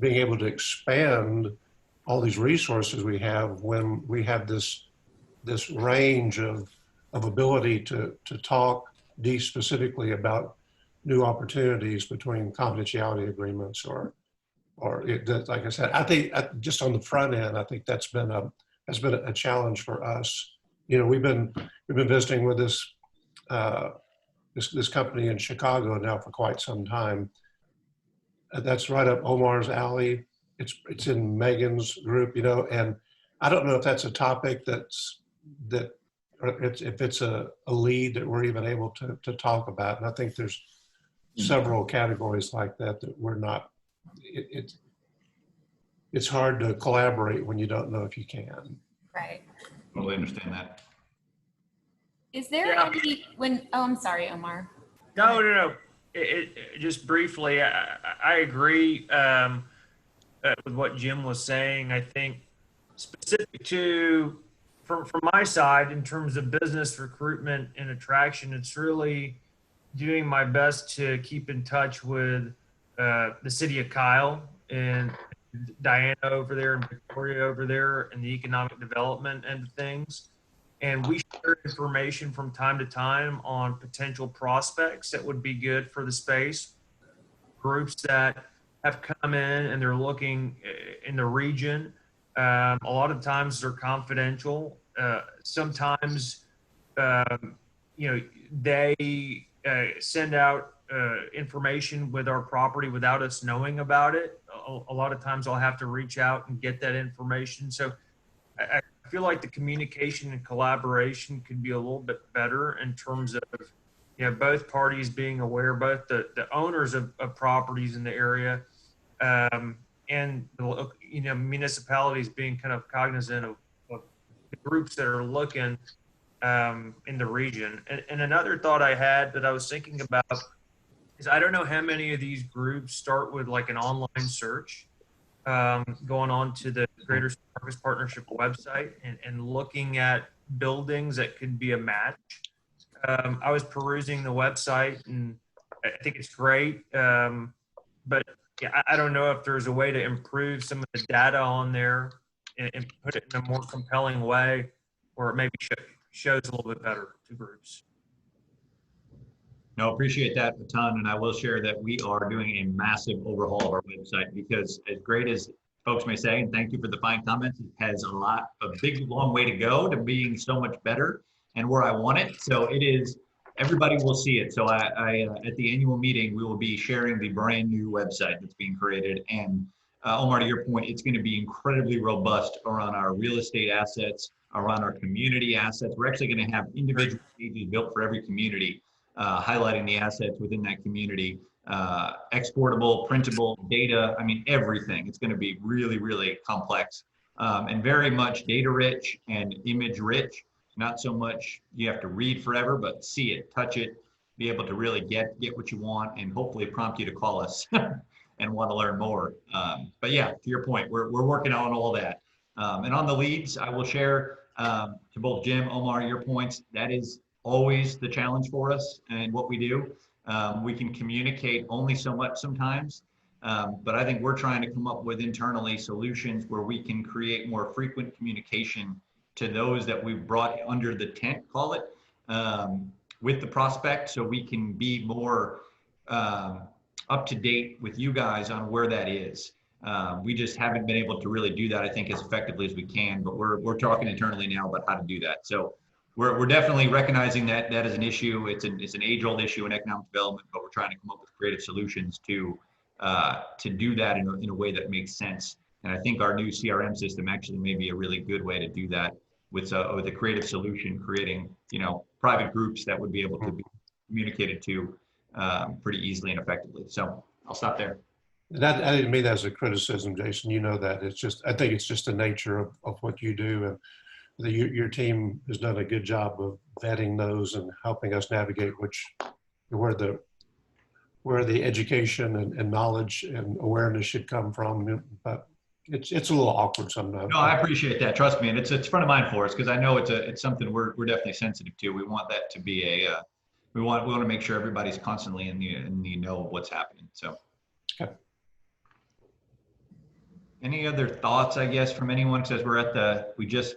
being able to expand all these resources we have when we have this range of ability to talk specifically about new opportunities between confidentiality agreements or like I said, I think just on the front end, I think that's been a challenge for us. You know, we've been visiting with this company in Chicago now for quite some time. That's right up Omar's alley. It's in Megan's group, you know, and I don't know if that's a topic or if it's a lead that we're even able to talk about. And I think there's several categories like that we're not. It's hard to collaborate when you don't know if you can. Right. Totally understand that. Is there any oh, I'm sorry, Omar. No. Just briefly, I agree with what Jim was saying. I think specific to, from my side, in terms of business recruitment and attraction, it's really doing my best to keep in touch with the city of Kyle and Diana over there and Victoria over there and the economic development end of things. And we share information from time to time on potential prospects that would be good for the space, groups that have come in and they're looking in the region. A lot of times they're confidential. Sometimes, you know, they send out information with our property without us knowing about it. A lot of times I'll have to reach out and get that information. So I feel like the communication and collaboration could be a little bit better in terms of, you know, both parties being aware, both the owners of properties in the area and, you know, municipalities being kind of cognizant of the groups that are looking in the region. And another thought I had that I was thinking about is I don't know how many of these groups start with like an online search, going on to the Greater San Marcos Partnership website and looking at buildings that could be a match. I was perusing the website and I think it's great, but yeah, I don't know if there's a way to improve some of the data on there and put it in a more compelling way, or it maybe shows a little bit better to groups. No, appreciate that a ton. And I will share that we are doing a massive overhaul of our website because as great as folks may say, and thank you for the fine comments, it has a big, long way to go to being so much better and where I want it. So it is, everybody will see it. So I at the annual meeting, we will be sharing the brand new website that's being created. And Omar, to your point, it's going to be incredibly robust around our real estate assets, around our community assets. We're actually going to have individual pages built for every community, highlighting the assets within that community, exportable, printable data. I mean, everything. It's going to be really, really complex and very much data rich and image rich. Not so much you have to read forever, but see it, touch it, be able to really get what you want, and hopefully prompt you to call us and want to learn more. But yeah, to your point, we're working on all that. And on the leads, I will share to both Jim, Omar, your points. That is always the challenge for us and what we do. We can communicate only so much sometimes, but I think we're trying to come up with internally solutions where we can create more frequent communication to those that we've brought under the tent, call it, with the prospect, so we can be more up to date with you guys on where that is. We just haven't been able to really do that, I think, as effectively as we can, but we're talking internally now about how to do that. So we're definitely recognizing that that is an issue. It's an age-old issue in economic development, but we're trying to come up with creative solutions to to do that in a way that makes sense. And I think our new CRM system actually may be a really good way to do that with a creative solution, creating, private groups that would be able to be communicated to pretty easily and effectively. So I'll stop there. That, I didn't mean that as a criticism, Jason. You know that. It's just, I think it's just the nature of what you do. And your team has done a good job of vetting those and helping us navigate where the education and knowledge and awareness should come from. But it's a little awkward sometimes. No, I appreciate that. Trust me, and it's front of mind for us because I know it's something we're definitely sensitive to. We want that to be we want to make sure everybody's constantly in the know of what's happening. So, Okay. Any other thoughts? I guess from anyone, says we just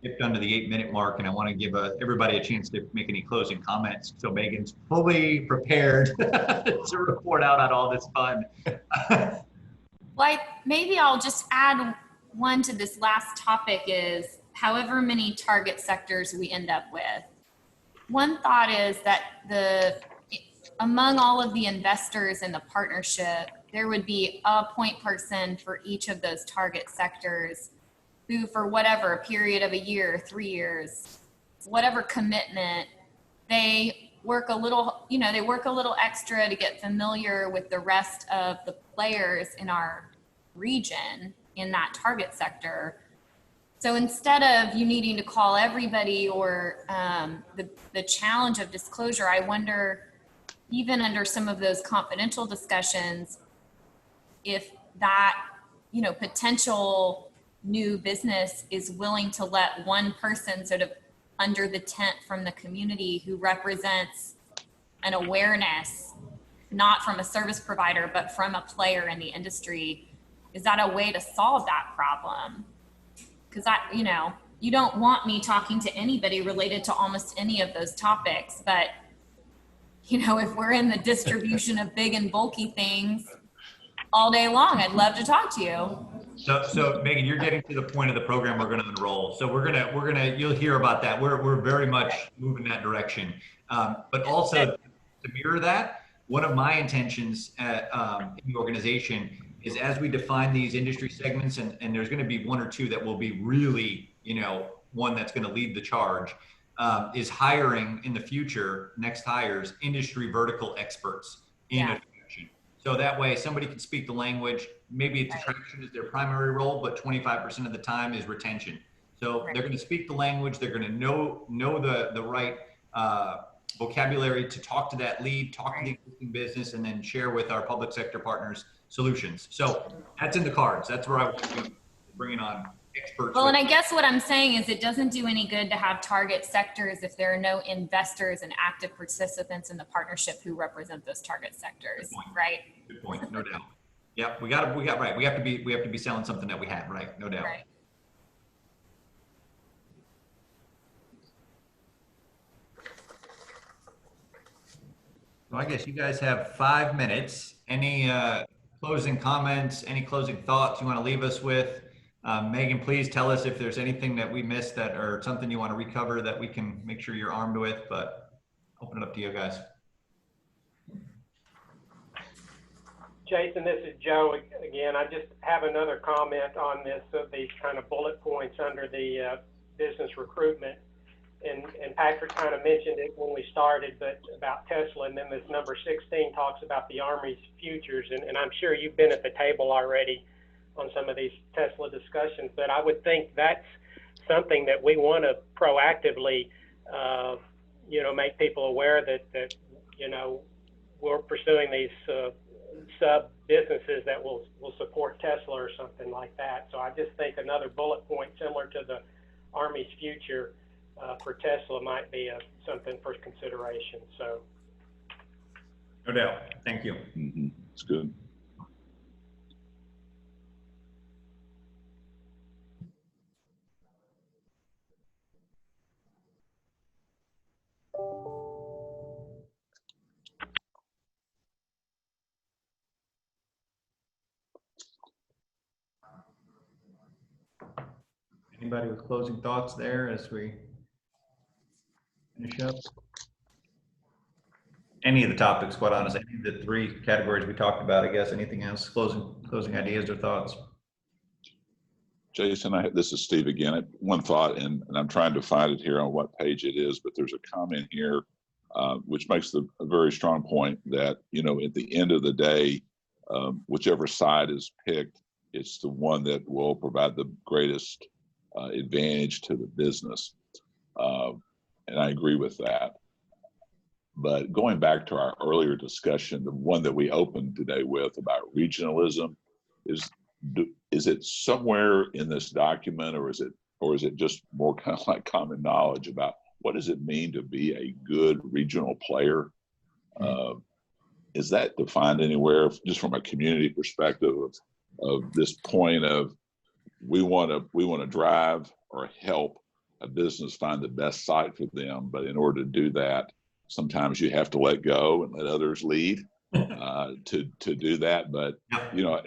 dipped under the 8-minute mark, and I want to give everybody a chance to make any closing comments. So Megan's fully prepared to report out on all this fun. Well, maybe I'll just add one to this last topic is however many target sectors we end up with. One thought is that among all of the investors in the partnership, there would be a point person for each of those target sectors who, for whatever, a period of a year, 3 years, whatever commitment, they work a little extra to get familiar with the rest of the players in our region in that target sector. So instead of you needing to call everybody or the challenge of disclosure, I wonder, even under some of those confidential discussions, if that, potential new business is willing to let one person sort of under the tent from the community who represents an awareness, not from a service provider, but from a player in the industry. Is that a way to solve that problem? Because you don't want me talking to anybody related to almost any of those topics, but if we're in the distribution of big and bulky things all day long, I'd love to talk to you. So Megan, you're getting to the point of the program we're going to enroll. So you'll hear about that. We're very much moving that direction. But also to mirror that, one of my intentions in the organization is as we define these industry segments, and there's going to be one or two that will be really, one that's going to lead the charge, is hiring in the future, next hires, industry vertical experts in attraction. So that way somebody can speak the language. Maybe it's attraction is their primary role, but 25% of the time is retention. So they're going to speak the language. They're going to know the right vocabulary to talk to that lead, talk to the existing business, and then share with our public sector partners solutions. So that's in the cards. That's where I want to bring on experts. Well, and I guess what I'm saying is it doesn't do any good to have target sectors if there are no investors and active participants in the partnership who represent those target sectors, right? Good point, no doubt. Yeah, we got right. We have to be selling something that we have, right? No doubt. Right. So I guess you guys have 5 minutes. Any closing comments, any closing thoughts you want to leave us with? Megan, please tell us if there's anything that we missed or something you want to recover that we can make sure you're armed with, but open it up to you guys. Jason, this is Joe again. I just have another comment on this, these kind of bullet points under the business recruitment. And Patrick kind of mentioned it when we started, but about Tesla, and then this number 16 talks about the Army's futures. And I'm sure you've been at the table already on some of these Tesla discussions, but I would think that's something that we want to proactively, make people aware that we're pursuing these sub businesses that will support Tesla or something like that. So I just think another bullet point similar to the Army's future for Tesla might be something for consideration. So, no doubt. Thank you. Mm-hmm. It's good. Anybody with closing thoughts there as we finish up? any of the topics, quite honestly. Any of the three categories we talked about, I guess. Anything else? Closing ideas or thoughts? Jason, this is Steve again. One thought, and I'm trying to find it here on what page it is, but there's a comment here which makes a very strong point that, you know, at the end of the day, whichever side is picked, it's the one that will provide the greatest advantage to the business. And I agree with that. But going back to our earlier discussion, the one that we opened today with about regionalism, is it somewhere in this document, or is it just more kind of like common knowledge about what does it mean to be a good regional player? Is that defined anywhere, just from a community perspective of this point of we want to drive or help a business find the best site for them, but in order to do that, sometimes you have to let go and let others lead to do that. But you know,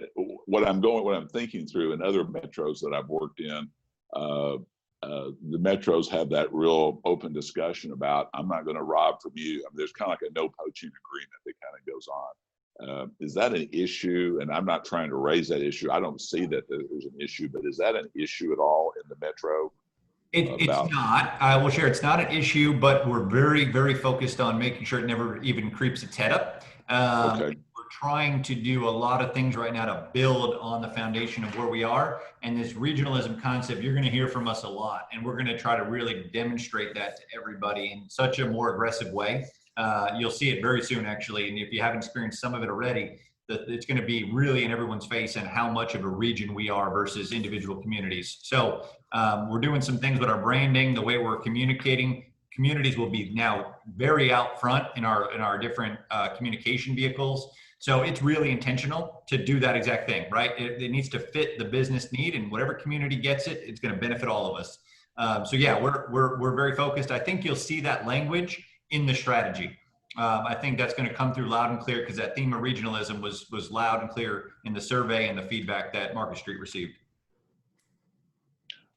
what I'm thinking through in other metros that I've worked in, the metros have that real open discussion about, I'm not going to rob from you. I mean, there's kind of like a no poaching agreement that kind of goes on. Is that an issue? And I'm not trying to raise that issue. I don't see that there's an issue, but is that an issue at all in the metro? It's not. I will share. It's not an issue, but we're very, very focused on making sure it never even creeps its head up. Okay. We're trying to do a lot of things right now to build on the foundation of where we are. And this regionalism concept, you're going to hear from us a lot. And we're going to try to really demonstrate that to everybody in such a more aggressive way. You'll see it very soon, actually. And if you haven't experienced some of it already, it's going to be really in everyone's face and how much of a region we are versus individual communities. So we're doing some things with our branding, the way we're communicating. Communities will be now very out front in our different communication vehicles. So it's really intentional to do that exact thing, right? It needs to fit the business need, and whatever community gets it, it's going to benefit all of us. So yeah, we're very focused. I think you'll see that language in the strategy. I think that's going to come through loud and clear, because that theme of regionalism was loud and clear in the survey and the feedback that Market Street received.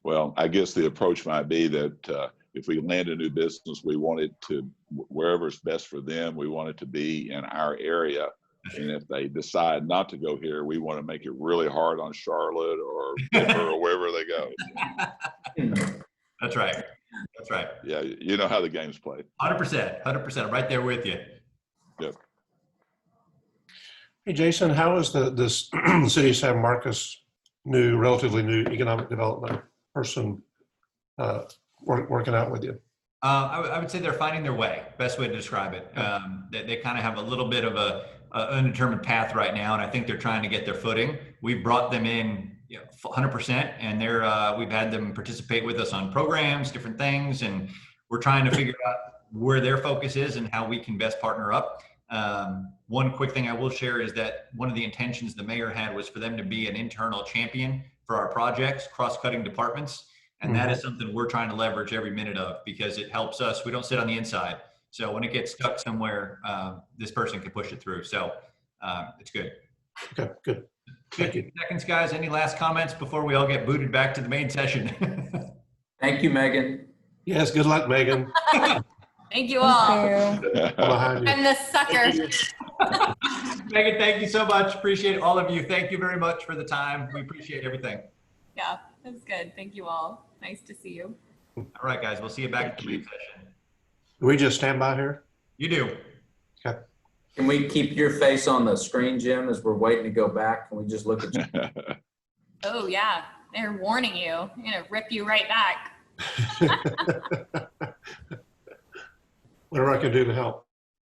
Well, I guess the approach might be that if we land a new business, we want it to, wherever's best for them, we want it to be in our area. And if they decide not to go here, we want to make it really hard on Charlotte or Denver or wherever they go. That's right. That's right. Yeah, you know how the game's played. 100%. I'm right there with you. Yep. Hey, Jason, how is this City of San Marcos relatively new economic development person working out with you? I would say they're finding their way. Best way to describe it. They kind of have a little bit of a undetermined path right now, and I think they're trying to get their footing. We've brought them in 100%, and we've had them participate with us on programs, different things, and we're trying to figure out where their focus is and how we can best partner up. One quick thing I will share is that one of the intentions the mayor had was for them to be an internal champion for our projects, cross-cutting departments. And that is something we're trying to leverage every minute of, because it helps us. We don't sit on the inside. So when it gets stuck somewhere, this person can push it through. So it's good. Okay, good. 50 seconds, guys. Any last comments before we all get booted back to the main session? Thank you, Megan. Yes, good luck, Megan. Thank you all. Thank you. Behind you. I'm the sucker. Megan, thank you so much. Appreciate all of you. Thank you very much for the time. We appreciate everything. Yeah, that's good. Thank you all. Nice to see you. All right, guys. We'll see you back at the main session. Do we just stand by here? You do. Okay. Can we keep your face on the screen, Jim, as we're waiting to go back? Can we just look at you? Oh yeah, they're warning you. I'm gonna rip you right back. Whatever I can do to help.